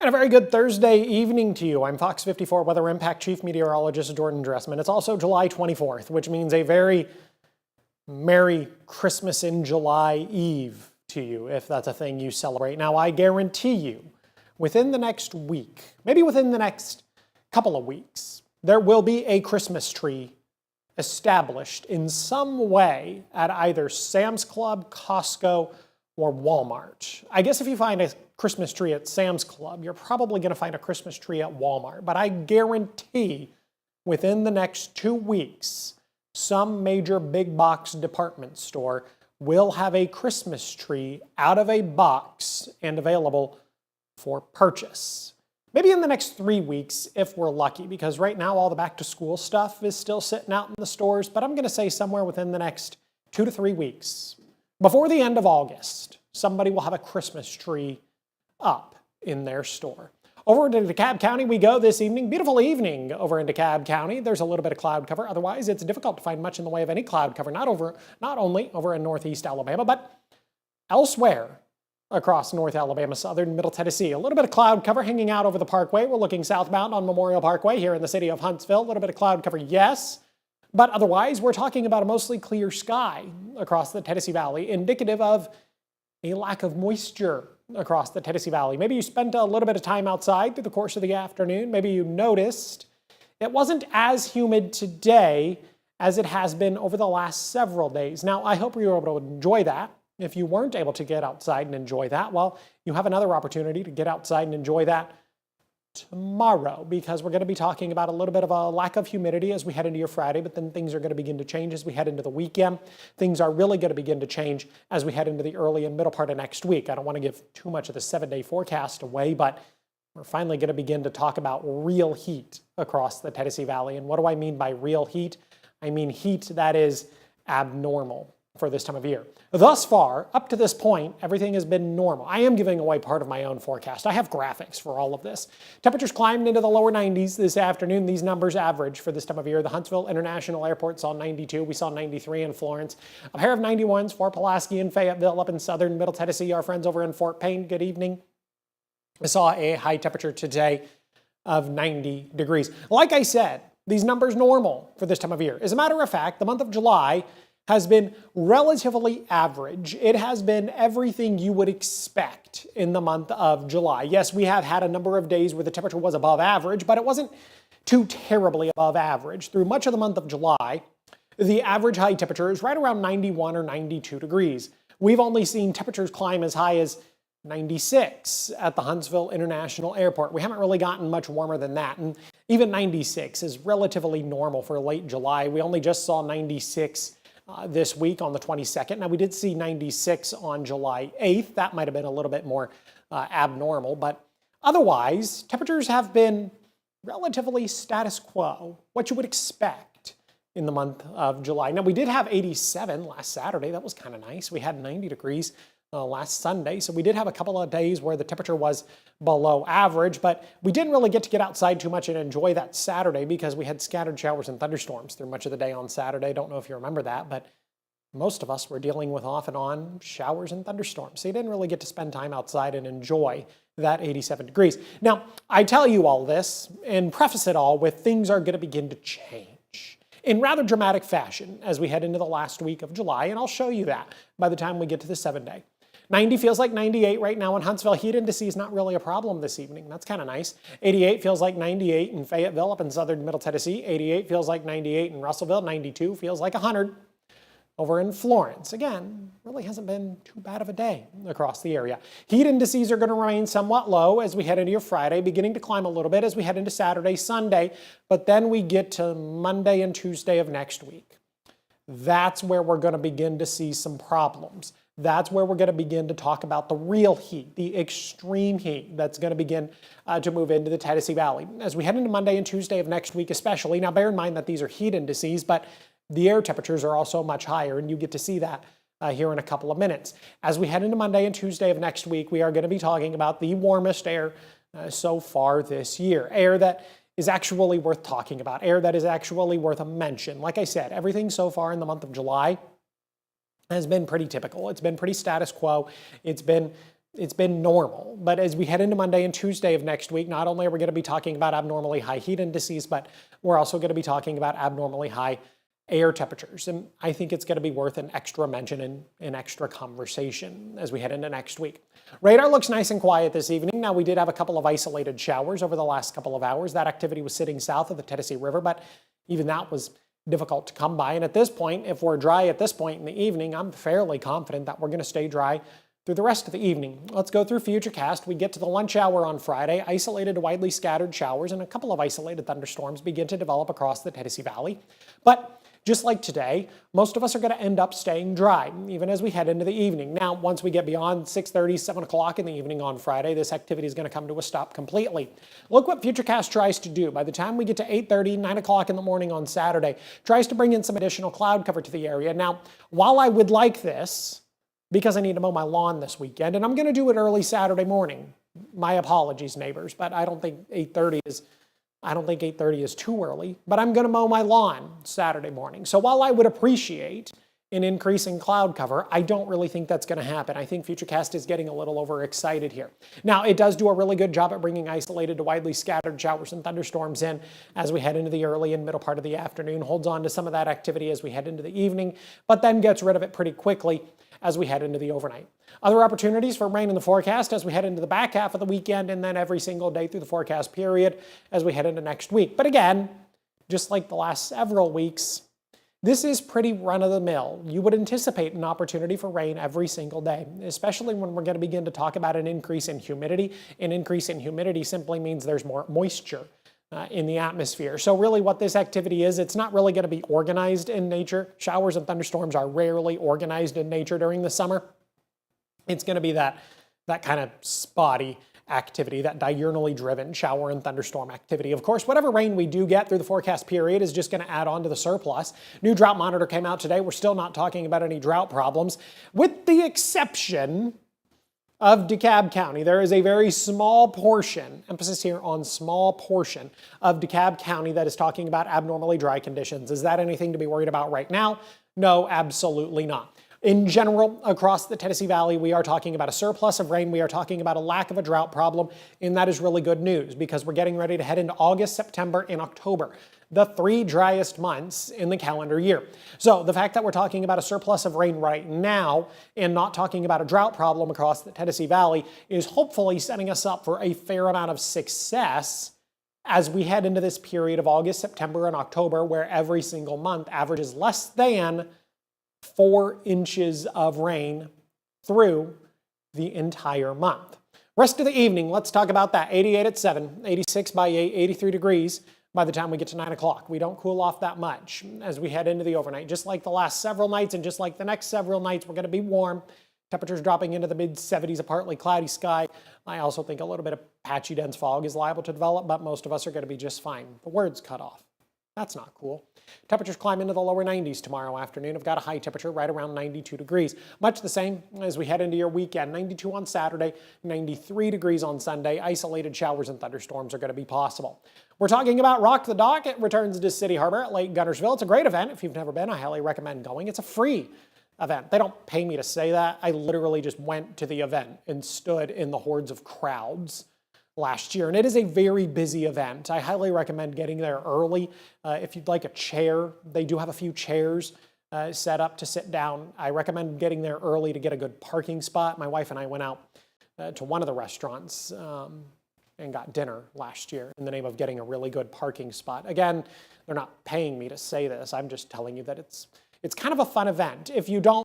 And a very good Thursday evening to you. I'm FOX54 Weather Impact Chief Meteorologist Dressman. It's also July 24th, which means a very Merry Christmas in July Eve to you, if that's a thing you celebrate. Now, I guarantee you, within the next week, maybe within the next couple of weeks, there will be a Christmas tree established in some way at either Sam's Club, Costco, or Walmart. I guess if you find a Christmas tree at Sam's Club, you're probably going to find a Christmas tree at Walmart. But I guarantee within the next 2 weeks, some major big box department store will have a Christmas tree out of a box and available for purchase. Maybe in the next 3 weeks if we're lucky, because right now all the back to school stuff is still sitting out in the stores, but I'm going to say somewhere within the next 2 to 3 weeks. Before the end of August, somebody will have a Christmas tree up in their store. Over into DeKalb County we go this evening. Beautiful evening over in DeKalb County. There's a little bit of cloud cover. Otherwise, it's difficult to find much in the way of any cloud cover, not only over in northeast Alabama, but elsewhere across North Alabama, southern Middle Tennessee. A little bit of cloud cover hanging out over the parkway. We're looking southbound on Memorial Parkway here in the city of Huntsville. A little bit of cloud cover, yes. But otherwise, we're talking about a mostly clear sky across the Tennessee Valley, indicative of a lack of moisture across the Tennessee Valley. Maybe you spent a little bit of time outside through the course of the afternoon. Maybe you noticed it wasn't as humid today as it has been over the last several days. Now, I hope you were able to enjoy that. If you weren't able to get outside and enjoy that, well, you have another opportunity to get outside and enjoy that tomorrow, because we're going to be talking about a little bit of a lack of humidity as we head into your Friday, but then things are going to begin to change as we head into the weekend. Things are really going to begin to change as we head into the early and middle part of next week. I don't want to give too much of the 7-day forecast away, but we're finally going to begin to talk about real heat across the Tennessee Valley. And what do I mean by real heat? I mean heat that is abnormal for this time of year. Thus far, up to this point, everything has been normal. I am giving away part of my own forecast. I have graphics for all of this. Temperatures climbed into the lower 90s this afternoon. These numbers average for this time of year. The Huntsville International Airport saw 92. We saw 93 in Florence. A pair of 91s for Pulaski and Fayetteville up in southern Middle Tennessee. Our friends over in Fort Payne, good evening. I saw a high temperature today of 90 degrees. Like I said, these numbers normal for this time of year. As a matter of fact, the month of July has been relatively average. It has been everything you would expect in the month of July. Yes, we have had a number of days where the temperature was above average, but it wasn't too terribly above average. Through much of the month of July, the average high temperature is right around 91 or 92 degrees. We've only seen temperatures climb as high as 96 at the Huntsville International Airport. We haven't really gotten much warmer than that, and even 96 is relatively normal for late July. We only just saw 96 this week on the 22nd. Now, we did see 96 on July 8th. That might have been a little bit more abnormal, but otherwise, temperatures have been relatively status quo, what you would expect in the month of July. Now, we did have 87 last Saturday. That was kind of nice. We had 90 degrees last Sunday, so we did have a couple of days where the temperature was below average, but we didn't really get to get outside too much and enjoy that Saturday because we had scattered showers and thunderstorms through much of the day on Saturday. Don't know if you remember that, but most of us were dealing with off and on showers and thunderstorms, so you didn't really get to spend time outside and enjoy that 87 degrees. Now, I tell you all this and preface it all with things are going to begin to change in rather dramatic fashion as we head into the last week of July, and I'll show you that by the time we get to the 7-day. 90 feels like 98 right now in Huntsville. Heat indices not really a problem this evening. That's kind of nice. 88 feels like 98 in Fayetteville up in southern Middle Tennessee. 88 feels like 98 in Russellville. 92 feels like 100 over in Florence. Again, really hasn't been too bad of a day across the area. Heat indices are going to remain somewhat low as we head into your Friday, beginning to climb a little bit as we head into Saturday, Sunday, but then we get to Monday and Tuesday of next week. That's where we're going to begin to see some problems. That's where we're going to begin to talk about the real heat, the extreme heat that's going to begin to move into the Tennessee Valley. As we head into Monday and Tuesday of next week especially, now bear in mind that these are heat indices, but the air temperatures are also much higher, and you get to see that here in a couple of minutes. As we head into Monday and Tuesday of next week, we are going to be talking about the warmest air so far this year. Air that is actually worth talking about, air that is actually worth a mention. Like I said, everything so far in the month of July has been pretty typical. It's been pretty status quo. It's been it's been normal. But as we head into Monday and Tuesday of next week, not only are we going to be talking about abnormally high heat indices, but we're also going to be talking about abnormally high air temperatures. And I think it's going to be worth an extra mention and an extra conversation as we head into next week. Radar looks nice and quiet this evening. Now, we did have a couple of isolated showers over the last couple of hours. That activity was sitting south of the Tennessee River, but even that was difficult to come by. And at this point, if we're dry at this point in the evening, I'm fairly confident that we're going to stay dry through the rest of the evening. Let's go through Futurecast. We get to the lunch hour on Friday. Isolated to widely scattered showers and a couple of isolated thunderstorms begin to develop across the Tennessee Valley. But just like today, most of us are going to end up staying dry, even as we head into the evening. Now, once we get beyond 6:30, 7 o'clock in the evening on Friday, this activity is going to come to a stop completely. Look what Futurecast tries to do. By the time we get to 8:30, 9 o'clock in the morning on Saturday, tries to bring in some additional cloud cover to the area. Now, while I would like this, because I need to mow my lawn this weekend, and I'm going to do it early Saturday morning. My apologies, neighbors, but I don't think 8:30 is too early, but I'm going to mow my lawn Saturday morning. So while I would appreciate an increase in cloud cover, I don't really think that's going to happen. I think Futurecast is getting a little overexcited here. Now, it does do a really good job at bringing isolated to widely scattered showers and thunderstorms in as we head into the early and middle part of the afternoon, holds on to some of that activity as we head into the evening, but then gets rid of it pretty quickly as we head into the overnight. Other opportunities for rain in the forecast as we head into the back half of the weekend and then every single day through the forecast period as we head into next week. But again, just like the last several weeks, this is pretty run-of-the-mill. You would anticipate an opportunity for rain every single day, especially when we're going to begin to talk about an increase in humidity. An increase in humidity simply means there's more moisture in the atmosphere. So really what this activity is, it's not really going to be organized in nature. Showers and thunderstorms are rarely organized in nature during the summer. It's going to be that kind of spotty activity, that diurnally driven shower and thunderstorm activity. Of course, whatever rain we do get through the forecast period is just going to add on to the surplus. New drought monitor came out today. We're still not talking about any drought problems, with the exception of DeKalb County. There is a very small portion, emphasis here on small portion, of DeKalb County that is talking about abnormally dry conditions. Is that anything to be worried about right now? No, absolutely not. In general, across the Tennessee Valley, we are talking about a surplus of rain. We are talking about a lack of a drought problem, and that is really good news because we're getting ready to head into August, September, and October, the 3 driest months in the calendar year. So the fact that we're talking about a surplus of rain right now and not talking about a drought problem across the Tennessee Valley is hopefully setting us up for a fair amount of success as we head into this period of August, September, and October, where every single month averages less than 4 inches of rain through the entire month. Rest of the evening, let's talk about that. 88 at 7, 86 by 8, 83 degrees by the time we get to 9 o'clock. We don't cool off that much as we head into the overnight. Just like the last several nights and just like the next several nights, we're going to be warm. Temperatures dropping into the mid-70s, a partly cloudy sky. I also think a little bit of patchy dense fog is liable to develop, but most of us are going to be just fine. The word's cut off. That's not cool. Temperatures climb into the lower 90s tomorrow afternoon. I've got a high temperature right around 92 degrees. Much the same as we head into your weekend. 92 on Saturday, 93 degrees on Sunday. Isolated showers and thunderstorms are going to be possible. We're talking about Rock the Dock. It returns to City Harbor at Lake Guntersville. It's a great event. If you've never been, I highly recommend going. It's a free event. They don't pay me to say that. I literally just went to the event and stood in the hordes of crowds last year, and it is a very busy event. I highly recommend getting there early. If you'd like a chair, they do have a few chairs set up to sit down. I recommend getting there early to get a good parking spot. My wife and I went out to one of the restaurants and got dinner last year in the name of getting a really good parking spot. Again, they're not paying me to say this. I'm just telling you that it's kind of a fun event. If you don't